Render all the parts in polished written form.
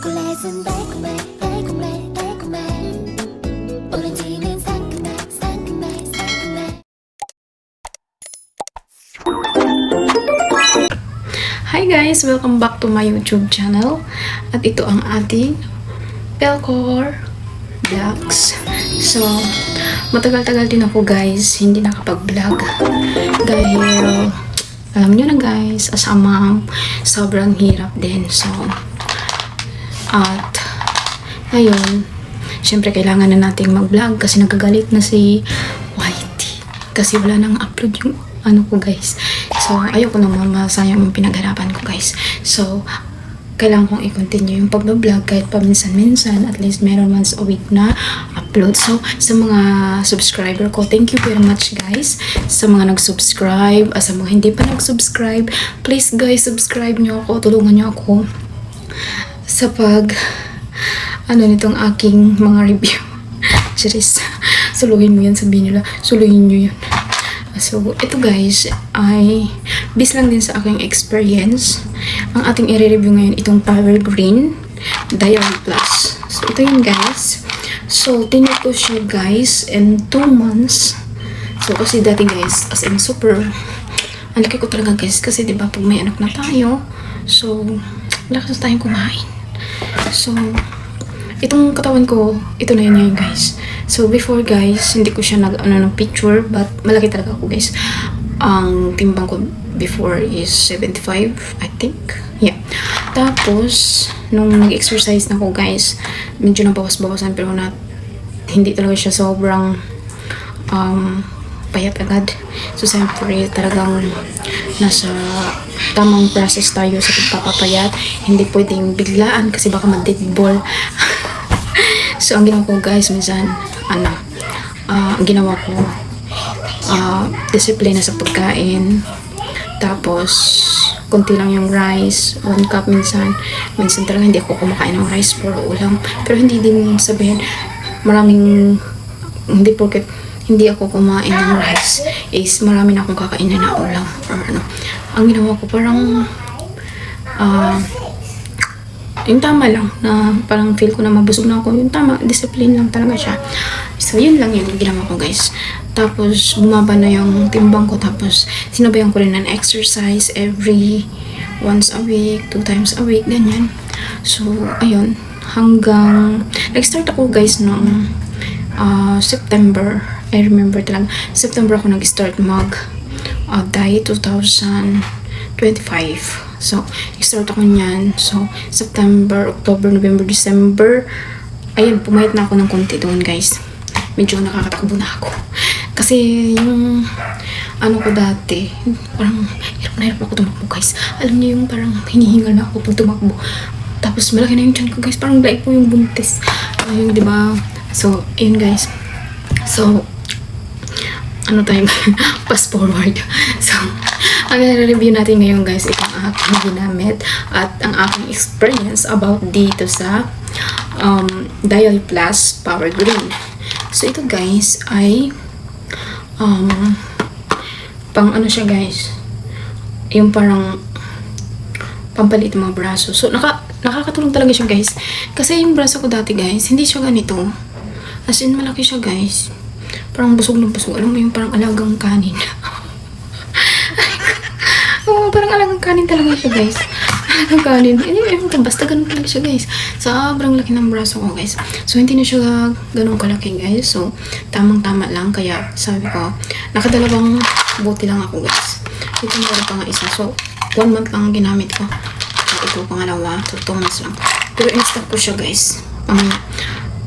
초콜릿은 달콤해 달콤해 달콤해 오렌지는 상큼해 상큼해 상큼해. Hi guys! Welcome back to my YouTube channel. At ito ang ating Pelcor Vlogs. So, matagal-tagal din ako guys hindi nakapag-vlog. Dahil, alam nyo na guys, as a mom, sobrang hirap din. So, at ngayon, syempre kailangan na nating mag-vlog kasi nagagalit na si Whitey. Kasi wala nang upload yung ano ko guys. So, ayoko naman masayang yung pinagharapan ko guys. So, kailangan kong i-continue yung pag-vlog kahit paminsan-minsan. At least meron once a week na upload. So, sa mga subscriber ko, thank you very much guys. Sa mga nag-subscribe, sa mga hindi pa nag-subscribe, please guys, subscribe nyo ako. Tulungan nyo ako sa nitong aking mga review. Cheers. Suluhin mo yan, sabihin nila. Suluhin nyo yan. So, ito guys, ay based lang din sa aking experience. Ang ating i-review ngayon, itong Power Green Diary Plus. So, ito yun guys. So, tinake ko siya guys in 2 months. So, kasi dati guys, as in super, ang laki ko talaga guys. Kasi diba, pag may anak na tayo, so, lakas tayong kumain. So, itong katawan ko, ito na yun ngayon guys. So, before guys, hindi ko siya ng picture, but malaki talaga ako guys. Ang timbang ko before is 75, I think. Yeah. Tapos, nung nag-exercise na ako guys, medyo nabawas-bawasan, pero hindi talaga siya sobrang payat agad. So, siyempre, talagang nasa tamang process tayo sa pagpapapayat. Hindi pwedeng biglaan kasi baka mag-dead ball. So, ang ginawa ko guys, minsan, ang ginawa ko, disiplina sa pagkain. Tapos, konti lang yung rice, 1 cup minsan. Minsan talaga hindi ako kumakain ng rice for ulam. Pero hindi din sabihin, hindi porket hindi ako kumain ng rice is marami na akong kakainin na ulam or ano. Ang ginawa ko parang yung tama lang na parang feel ko na mabusog na ako, yung tama, discipline lang talaga siya. So yun lang yung ginawa ko guys. Tapos bumaba na yung timbang ko, tapos sinabayan ko rin ng exercise every once a week, 2 times a week, ganyan. So ayun, hanggang nag-start ako guys noong September. I remember talaga, September ako nag-start diet 2025. So, nag-start ako niyan. So, September, October, November, December. Ayun, pumayat na ako ng konti doon guys. Medyo nakakatakbo na ako. Kasi yung ko dati, parang hirap na hirap ako tumakbo guys. Alam niyo yung parang hinihingal na ako pag tumakbo. Tapos malaki na yung tiyan ko guys. Parang dahil po yung buntis. Ayun, di ba? So, ayun guys. So, tayo? Fast forward. So, ang review natin ngayon guys, itong aking ginamit at ang aking experience about dito sa Diary Plus Power Green. So, ito guys ay pang siya guys, yung parang pampalit ng mga braso. So, nakakatulong talaga siya guys. Kasi yung braso ko dati guys, hindi siya ganito. As in, malaki siya guys. Parang busog na busog. Alam mo yung parang alagang kanin. Oo, parang alagang kanin talaga siya guys. Alagang kanin. Basta ganun talaga siya guys. Sobrang laki ng braso ko guys. So, hindi na siya ganun kalaki guys. So, tamang-tama lang. Kaya, sabi ko, nakadalawang bote lang ako guys. Ito meron pa nga isa. So, 1 month lang ang ginamit ko. So, ito pangalawa. So, 2 months lang. Pero in-stop ko siya guys.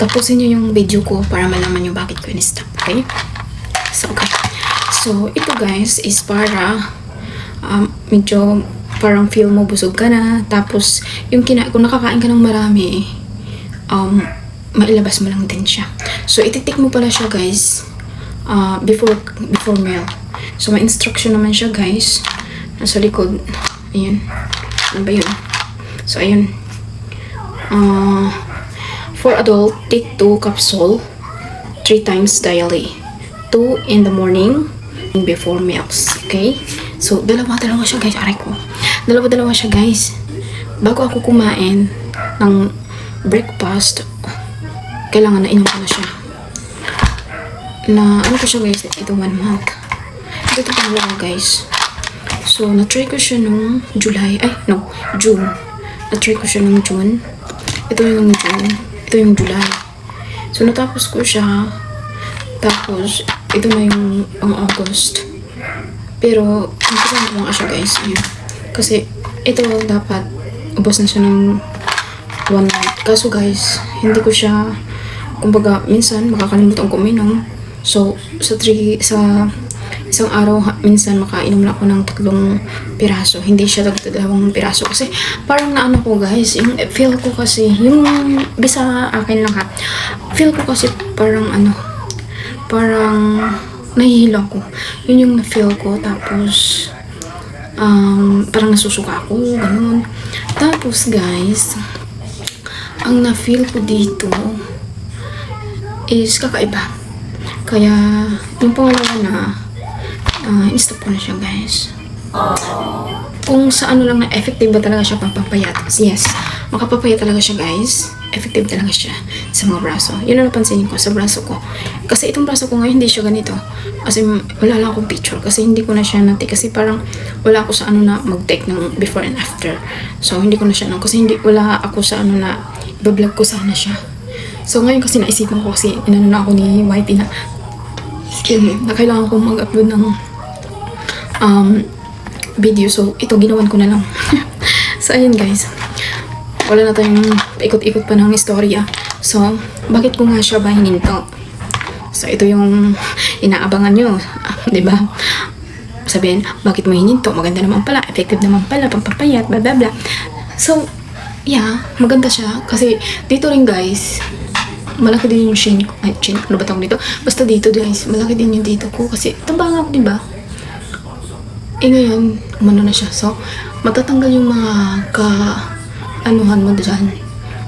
Tapusin nyo yung video ko para malaman nyo bakit ko in-stop. Okay? So, okay. So, ito guys is para medyo parang feel mo busog ka na. Tapos, kung nakakain ka ng marami, mailabas mo lang din siya. So, ititik mo pala siya guys before meal. So, may instruction naman siya guys. Nasa likod. Ayan. Ano ba yun? So, ayun. For adult, take 2 capsule 3 times daily. 2 in the morning and before meals. Okay? So, dalawa siya guys. Aray ko. Dalawa siya guys. Bago ako kumain ng breakfast, kailangan na inom ko na siya. Na, ano ko siya guys, ito 1 month. Ito pangalawa guys. So, na-try ko siya nung June. Na-try ko siya nung June. Ito yung June. Ito yung July. So, natapos ko siya. Tapos, ito na yung August. Pero, hindi ko nga siya guys. Ayun. Kasi, ito dapat, ubos na siya ng 1 month. Kaso guys, hindi ko siya, kumbaga, minsan, makakalimutan ko uminom. So, sa isang araw, minsan makainom lang ako ng 3 piraso. Hindi siya 2 piraso. Kasi, parang naano ko guys, yung feel ko kasi, yung bisa akin lang ha, feel ko kasi parang parang nahihilo ko. Yun yung na-feel ko. Tapos, parang nasusuka ako, ganun. Tapos guys, ang na-feel ko dito is kakaiba. Kaya, yung pangalawa na in-stop ko na siya guys. Kung sa ano lang na effective ba talaga siya pampapayat? Yes, makapapayat talaga siya guys. Effective talaga siya sa mga braso. Yun ang napansin ko sa braso ko. Kasi itong braso ko ngayon hindi siya ganito. Kasi wala lang akong picture. Kasi hindi ko na siya na-take. Kasi parang wala ako sa ano na mag-take ng before and after. So hindi ko na siya kasi wala ako sa ano na i-vlog ko sana siya. So ngayon kasi naisipan ko kasi inano na ako ni YT na na kailangan kong mag-upload ng video. So ito ginawan ko na lang. So ayun guys, wala na tayong ikot-ikot pa ng istorya. So bakit ko nga siya ba hininto? So ito yung inaabangan nyo, diba? Sabihin, bakit mo hininto? Maganda naman pala, effective naman pala, pampapayat, blah blah blah. So yeah, maganda siya kasi dito rin guys, malaki din yung chin ko. Ay, chin, ano ba tawag dito? Basta dito guys, malaki din yung dito ko kasi tabang ako, diba? Eh ngayon, umano na siya. So, matatanggal yung mga anuhan mo dyan.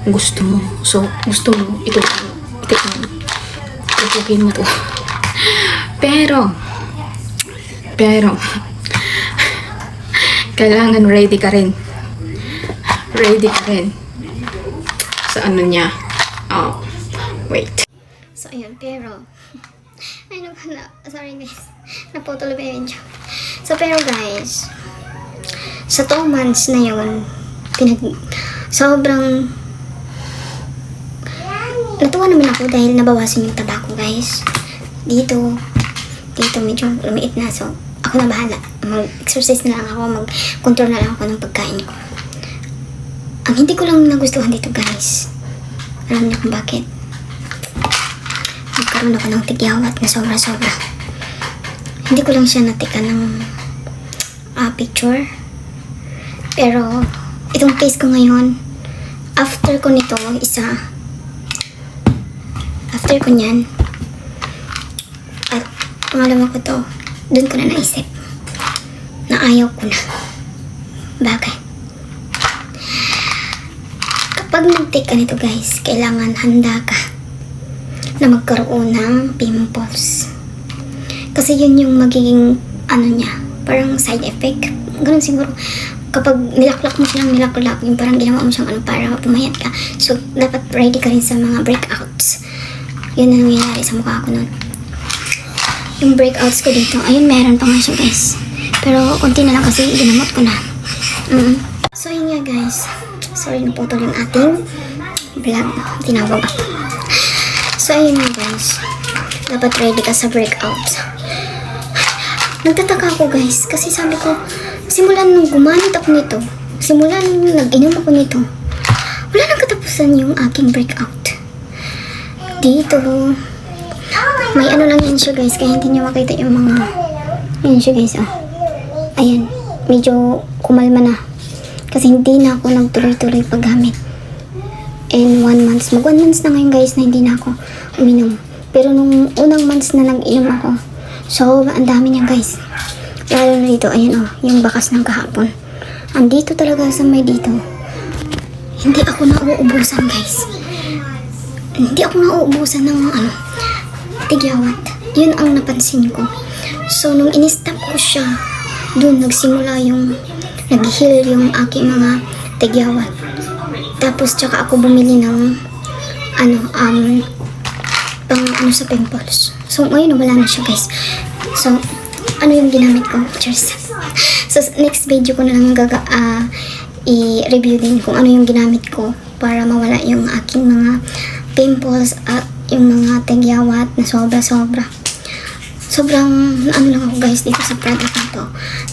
Gusto mo. So, gusto mo, ito mo to. Pero, kailangan ready ka rin. Ready ka rin. Sa ano niya. Oh, wait. So, ayun, pero, ano ba na, sorry guys, naputol ba yun dyan. So, pero guys, sa 2 months na yun, sobrang, natuwa naman ako dahil nabawasan yung taba ko guys. Dito medyo lumiit na, so, ako na bahala. Mag-exercise na lang ako, mag-control na lang ako ng pagkain ko. Ang hindi ko lang nagustuhan dito guys, alam niyo kung bakit? Nagkaroon ako ng tigyawat na sobra-sobra. Hindi ko lang siya natikan ng picture. Pero, itong face ko ngayon, after ko nito, after ko nyan, at pangalawa ko to, dun ko na naisip na ayaw ko na. Bakit? Kapag nag-take ka nito guys, kailangan handa ka na magkaroon ng pimples. Kasi yun yung magiging ano niya, parang side effect. Ganun siguro. Kapag nilaklak mo silang nilaklak, yung parang ginawa mo siyang para pumayat ka. So, dapat ready ka rin sa mga breakouts. Yun ang nangyayari sa mukha ko nun. Yung breakouts ko dito, ayun, meron pa nga siya guys. Pero, konti na lang kasi ginamot ko na. So, yun nga guys. Sorry, naputol yung ating vlog. Tinawag ako. So, ayun nga guys. Dapat ready ka sa breakouts. Nagtataka ako guys, kasi sabi ko, simulan nung gumanit ako nito, simulan nung nag-inom ako nito, wala nang katapusan yung aking breakout. Dito, may ano lang yan siya guys, kaya hindi nyo makita yung mga, yan siya guys, oh. Ayan, medyo kumalma na. Kasi hindi na ako nagtuloy-tuloy paggamit. And 1 month, mag 1 months na ngayon guys na hindi na ako uminom. Pero nung unang months na nag-inom ako, so, ang dami niya guys. Lalo na dito, ayan oh, yung bakas ng kahapon. Andito talaga sa may dito. Hindi ako nauubusan guys. Hindi ako nauubusan ng tigyawat. Yun ang napansin ko. So, nung in-stop ko siya, dun nagsimula yung nag-heal yung aking mga tigyawat. Tapos, tsaka ako bumili ng, pang sa pimples. So, ngayon, wala na siya, guys. So, ano yung ginamit ko? Cheers. So, next video ko na lang i-review din kung ano yung ginamit ko para mawala yung aking mga pimples at yung mga tagyawat na sobra-sobra. Sobrang, lang ako guys dito sa product na to,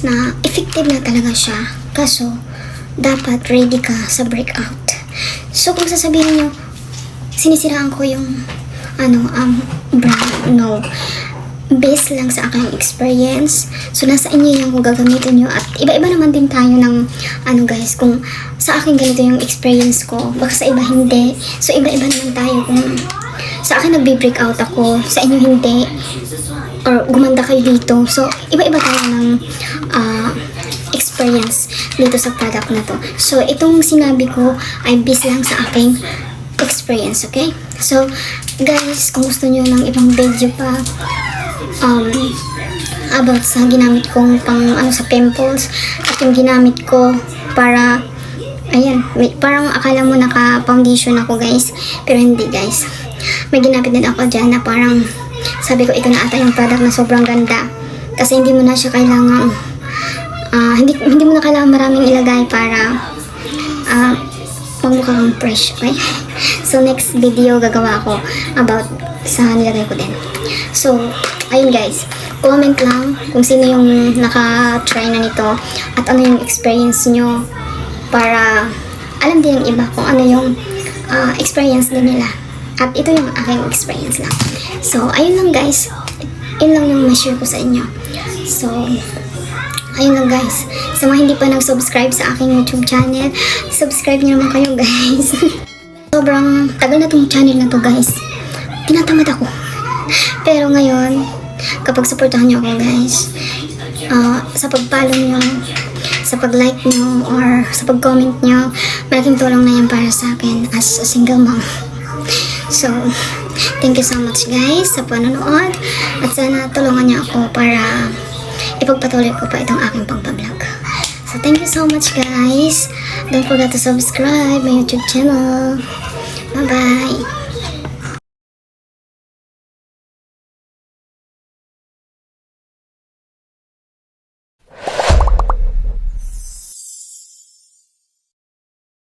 na effective na talaga siya. Kaso, dapat ready ka sa breakout. So, kung sasabihin nyo, sinisiraan ko yung, brand, no. Based lang sa aking experience. So, nasa inyo yung kung gagamitin nyo. At iba-iba naman din tayo ng, guys, kung sa akin ganito yung experience ko, baka sa iba hindi. So, iba-iba naman tayo kung sa akin nagbe-breakout ako, sa inyo hindi. Or gumanda kayo dito. So, iba-iba tayo ng experience dito sa product na to. So, itong sinabi ko ay based lang sa aking experience, okay? So, guys, kung gusto nyo ng ibang video pa, about sa ginamit kong pang sa pimples at yung ginamit ko para parang akala mo naka foundation ako guys, pero hindi guys, may ginamit din ako dyan na parang sabi ko ito na ata yung product na sobrang ganda kasi hindi mo na siya kailangan hindi mo na kailangan maraming ilagay para magmukha kang fresh, okay? So next video gagawa ako about sa nilagay ko din. So, ayun guys, comment lang kung sino yung naka-try na nito at ano yung experience nyo para alam din ng iba kung ano yung experience din nila. At ito yung aking experience lang. So, ayun lang guys. Yun lang yung ma-share ko sa inyo. So, ayun lang guys. Sa mga hindi pa nag-subscribe sa aking YouTube channel, subscribe nyo naman kayo guys. Sobrang tagal na tong channel na to guys. Tinatamad ako. Pero ngayon, kapag supportahan nyo ako guys, sa pag-follow nyo, sa pag-like nyo, or sa pag-comment nyo, malaking tulong na yan para sa akin as a single mom. So, thank you so much guys sa panonood at sana tulungan nyo ako para ipagpatuloy ko pa itong aking pang-vlog. So, thank you so much guys. Don't forget to subscribe my YouTube channel. Bye-bye.